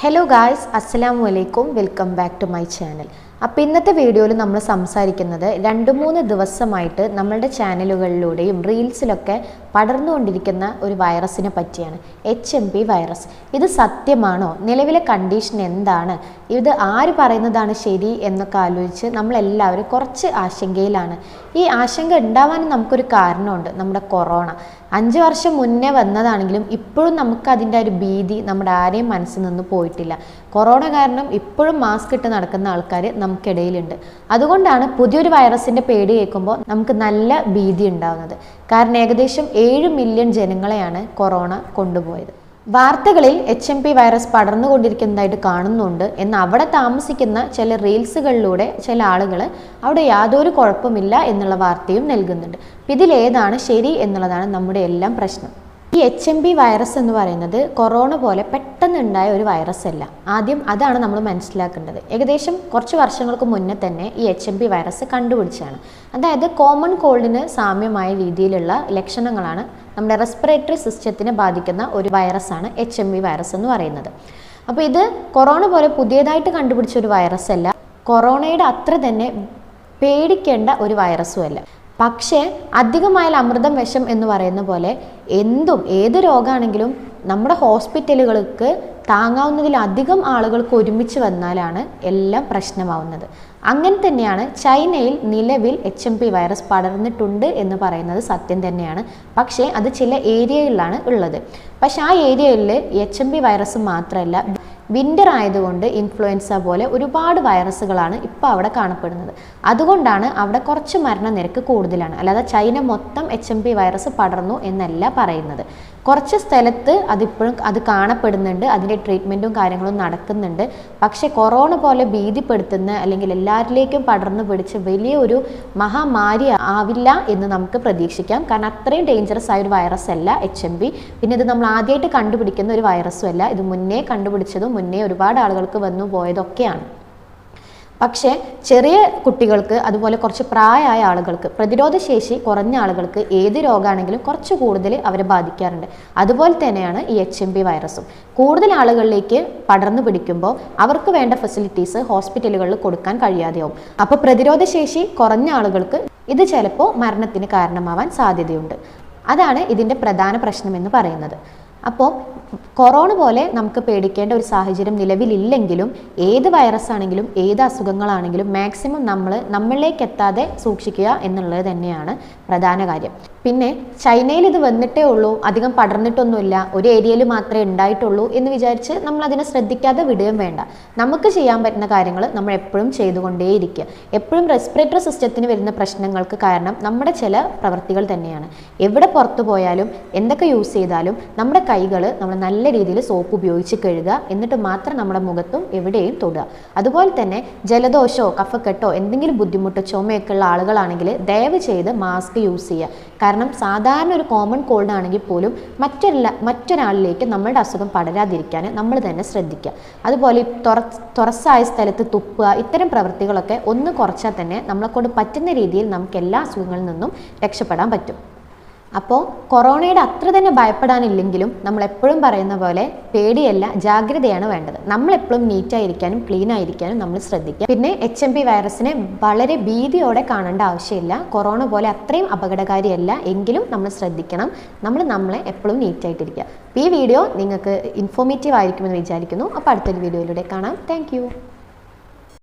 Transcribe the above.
Hello guys, Assalamu alaikum. Welcome back to my channel. അപ്പോൾ ഇന്നത്തെ വീഡിയോയിൽ നമ്മൾ സംസാരിക്കുന്നത് 2-3 ദിവസമായിട്ട് നമ്മുടെ ചാനലുകളിലൂടെയും റീൽസിലൊക്കെ പടർന്നുകൊണ്ടിരിക്കുന്ന ഒരു വൈറസിനെ പറ്റിയാണ്, HMP വൈറസ്. ഇത് സത്യമാണോ? നിലവിലെ കണ്ടീഷൻ എന്താണ്? ഇത് ആര് പറയുന്നതാണ് ശരി എന്നൊക്കെ ആലോചിച്ച് നമ്മളെല്ലാവരും കുറച്ച് ആശങ്കയിലാണ്. ഈ ആശങ്ക ഉണ്ടാവാനും നമുക്കൊരു കാരണമുണ്ട്, നമ്മുടെ കൊറോണ. 5 വർഷം മുന്നേ വന്നതാണെങ്കിലും ഇപ്പോഴും നമുക്ക് അതിൻ്റെ ഒരു ഭീതി നമ്മുടെ ആരെയും മനസ്സിൽ നിന്ന് പോയിട്ടില്ല. കൊറോണ കാരണം ഇപ്പോഴും മാസ്ക് ഇട്ട് നടക്കുന്ന ആൾക്കാർ നമുക്കിടയിലുണ്ട്. അതുകൊണ്ടാണ് പുതിയൊരു വൈറസിൻ്റെ പേടി കേൾക്കുമ്പോൾ നമുക്ക് നല്ല ഭീതി ഉണ്ടാകുന്നത്. കാരണം ഏകദേശം 7 മില്യൺ ജനങ്ങളെയാണ് കൊറോണ കൊണ്ടുപോയത്. വാർത്തകളിൽ HMP വൈറസ് പടർന്നുകൊണ്ടിരിക്കുന്നതായിട്ട് കാണുന്നുണ്ട് എന്ന് അവിടെ താമസിക്കുന്ന ചില റീൽസുകളിലൂടെ ചില ആളുകൾ അവിടെ യാതൊരു കുഴപ്പമില്ല എന്നുള്ള വാർത്തയും നൽകുന്നുണ്ട്. ഇതിലേതാണ് ശരി എന്നുള്ളതാണ് നമ്മുടെ എല്ലാം പ്രശ്നം. ഈ HMP വൈറസ് എന്ന് പറയുന്നത് കൊറോണ പോലെ പെട്ടെന്നുണ്ടായ ഒരു വൈറസ് അല്ല. ആദ്യം അതാണ് നമ്മൾ മനസ്സിലാക്കേണ്ടത്. ഏകദേശം കുറച്ച് വർഷങ്ങൾക്ക് മുന്നേ തന്നെ ഈ HMP വൈറസ് കണ്ടുപിടിച്ചാണ്. അതായത് കോമൺ കോൾഡിന് സാമ്യമായ രീതിയിലുള്ള ലക്ഷണങ്ങളാണ് നമ്മുടെ റെസ്പിറേറ്ററി സിസ്റ്റത്തിനെ ബാധിക്കുന്ന ഒരു വൈറസാണ് HMP വൈറസ് എന്ന് പറയുന്നത്. അപ്പോൾ ഇത് കൊറോണ പോലെ പുതിയതായിട്ട് കണ്ടുപിടിച്ച ഒരു വൈറസ് അല്ല, കൊറോണയുടെ അത്ര തന്നെ പേടിക്കേണ്ട ഒരു വൈറസും അല്ല. പക്ഷേ അധികമായാൽ അമൃതം വിഷം എന്ന് പറയുന്ന പോലെ ഏത് രോഗമാണെങ്കിലും നമ്മുടെ ഹോസ്പിറ്റലുകൾക്ക് താങ്ങാവുന്നതിലധികം ആളുകൾക്ക് ഒരുമിച്ച് വന്നാലാണ് എല്ലാം പ്രശ്നമാവുന്നത്. അങ്ങനെ തന്നെയാണ് ചൈനയിൽ നിലവിൽ HMP വൈറസ് പടർന്നിട്ടുണ്ട് എന്ന് പറയുന്നത് സത്യം തന്നെയാണ്. പക്ഷേ അത് ചില ഏരിയകളിലാണ് ഉള്ളത്. പക്ഷെ ആ ഏരിയയിൽ HMP വൈറസ് മാത്രമല്ല, വിൻ്റർ ആയതുകൊണ്ട് ഇൻഫ്ലുവൻസ പോലെ ഒരുപാട് വൈറസുകളാണ് ഇപ്പോൾ അവിടെ കാണപ്പെടുന്നത്. അതുകൊണ്ടാണ് അവിടെ കുറച്ച് മരണനിരക്ക് കൂടുതലാണ്. അല്ലാതെ ചൈന മൊത്തം HMP വൈറസ് പടർന്നു എന്നല്ല പറയുന്നത്. കുറച്ച് സ്ഥലത്ത് അത് കാണപ്പെടുന്നുണ്ട്, അതിൻ്റെ ട്രീറ്റ്മെൻറ്റും കാര്യങ്ങളും നടക്കുന്നുണ്ട്. പക്ഷേ കൊറോണ പോലെ ഭീതിപ്പെടുത്തുന്ന അല്ലെങ്കിൽ എല്ലാവരിലേക്കും പടർന്നു പിടിച്ച് വലിയൊരു മഹാമാരി ആവില്ല എന്ന് നമുക്ക് പ്രതീക്ഷിക്കാം. കാരണം അത്രയും ഡേഞ്ചറസ് ആയ ഒരു വൈറസ് അല്ല HMP. പിന്നെ ഇത് നമ്മൾ ആദ്യമായിട്ട് കണ്ടുപിടിക്കുന്ന ഒരു വൈറസും അല്ല, ഇത് മുന്നേ കണ്ടുപിടിച്ചതും മുന്നേ ഒരുപാട് ആളുകൾക്ക് വന്നു പോയതൊക്കെയാണ്. പക്ഷേ ചെറിയ കുട്ടികൾക്ക് അതുപോലെ കുറച്ച് പ്രായമായ ആളുകൾക്ക്, പ്രതിരോധശേഷി കുറഞ്ഞ ആളുകൾക്ക് ഏത് രോഗമാണെങ്കിലും കുറച്ച് കൂടുതൽ അവരെ ബാധിക്കാറുണ്ട്. അതുപോലെ തന്നെയാണ് ഈ HMP വൈറസും. കൂടുതൽ ആളുകളിലേക്ക് പടർന്നു പിടിക്കുമ്പോൾ അവർക്ക് വേണ്ട ഫെസിലിറ്റീസ് ഹോസ്പിറ്റലുകളിൽ കൊടുക്കാൻ കഴിയാതെയാവും. അപ്പോൾ പ്രതിരോധശേഷി കുറഞ്ഞ ആളുകൾക്ക് ഇത് ചിലപ്പോൾ മരണത്തിന് കാരണമാവാൻ സാധ്യതയുണ്ട്. അതാണ് ഇതിൻ്റെ പ്രധാന പ്രശ്നമെന്ന് പറയുന്നത്. അപ്പോൾ കൊറോണ പോലെ നമുക്ക് പേടിക്കേണ്ട ഒരു സാഹചര്യം നിലവിലില്ലെങ്കിലും ഏത് വൈറസ് ആണെങ്കിലും ഏത് അസുഖങ്ങളാണെങ്കിലും മാക്സിമം നമ്മളിലേക്ക് എത്താതെ സൂക്ഷിക്കുക എന്നുള്ളത് തന്നെയാണ് പ്രധാന കാര്യം. പിന്നെ ചൈനയിൽ ഇത് വന്നിട്ടേ ഉള്ളൂ, അധികം പടർന്നിട്ടൊന്നുമില്ല, ഒരു ഏരിയയിൽ മാത്രമേ ഉണ്ടായിട്ടുള്ളൂ എന്ന് വിചാരിച്ച് നമ്മൾ അതിനെ ശ്രദ്ധിക്കാതെ വിടുകയും വേണ്ട. നമുക്ക് ചെയ്യാൻ പറ്റുന്ന കാര്യങ്ങൾ നമ്മൾ എപ്പോഴും ചെയ്തുകൊണ്ടേയിരിക്കുക. എപ്പോഴും റെസ്പിറേറ്ററി സിസ്റ്റത്തിന് വരുന്ന പ്രശ്നങ്ങൾക്ക് കാരണം നമ്മുടെ ചില പ്രവൃത്തികൾ തന്നെയാണ്. എവിടെ പുറത്തു പോയാലും എന്തൊക്കെ യൂസ് ചെയ്താലും നമ്മുടെ കൈകൾ നമ്മൾ നല്ല രീതിയിൽ സോപ്പ് ഉപയോഗിച്ച് കഴുകുക. എന്നിട്ട് മാത്രം നമ്മുടെ മുഖത്തും എവിടെയും തൊടുക. അതുപോലെ തന്നെ ജലദോഷമോ കഫക്കെട്ടോ എന്തെങ്കിലും ബുദ്ധിമുട്ടോ ചുമയൊക്കെ ഉള്ള ആളുകളാണെങ്കിൽ ദയവ് ചെയ്ത് മാസ്ക് യൂസ് ചെയ്യുക. കാരണം സാധാരണ ഒരു കോമൺ കോൾഡ് ആണെങ്കിൽ പോലും മറ്റൊരാളിലേക്ക് നമ്മളുടെ അസുഖം പടരാതിരിക്കാൻ നമ്മൾ തന്നെ ശ്രദ്ധിക്കുക. അതുപോലെ തുറസായ സ്ഥലത്ത് തുപ്പുക, ഇത്തരം പ്രവൃത്തികളൊക്കെ ഒന്ന് കുറച്ചാൽ തന്നെ നമ്മളെക്കൊണ്ട് പറ്റുന്ന രീതിയിൽ നമുക്ക് എല്ലാ അസുഖങ്ങളിൽ നിന്നും രക്ഷപ്പെടാൻ പറ്റും. അപ്പോൾ കൊറോണയുടെ അത്ര തന്നെ ഭയപ്പെടാനില്ലെങ്കിലും നമ്മൾ എപ്പോഴും പറയുന്ന പോലെ പേടിയല്ല, ജാഗ്രതയാണ് വേണ്ടത്. നമ്മളെപ്പോഴും നീറ്റായിരിക്കാനും ക്ലീൻ ആയിരിക്കാനും നമ്മൾ ശ്രദ്ധിക്കുക. പിന്നെ HMP വൈറസിനെ വളരെ ഭീതിയോടെ കാണേണ്ട ആവശ്യമില്ല. കൊറോണ പോലെ അത്രയും അപകടകാരിയല്ല, എങ്കിലും നമ്മൾ ശ്രദ്ധിക്കണം. നമ്മളെ എപ്പോഴും നീറ്റായിട്ടിരിക്കുക. ഈ വീഡിയോ നിങ്ങൾക്ക് ഇൻഫോർമേറ്റീവ് ആയിരിക്കുമെന്ന് വിചാരിക്കുന്നു. അപ്പോൾ അടുത്തൊരു വീഡിയോയിലൂടെ കാണാം. താങ്ക്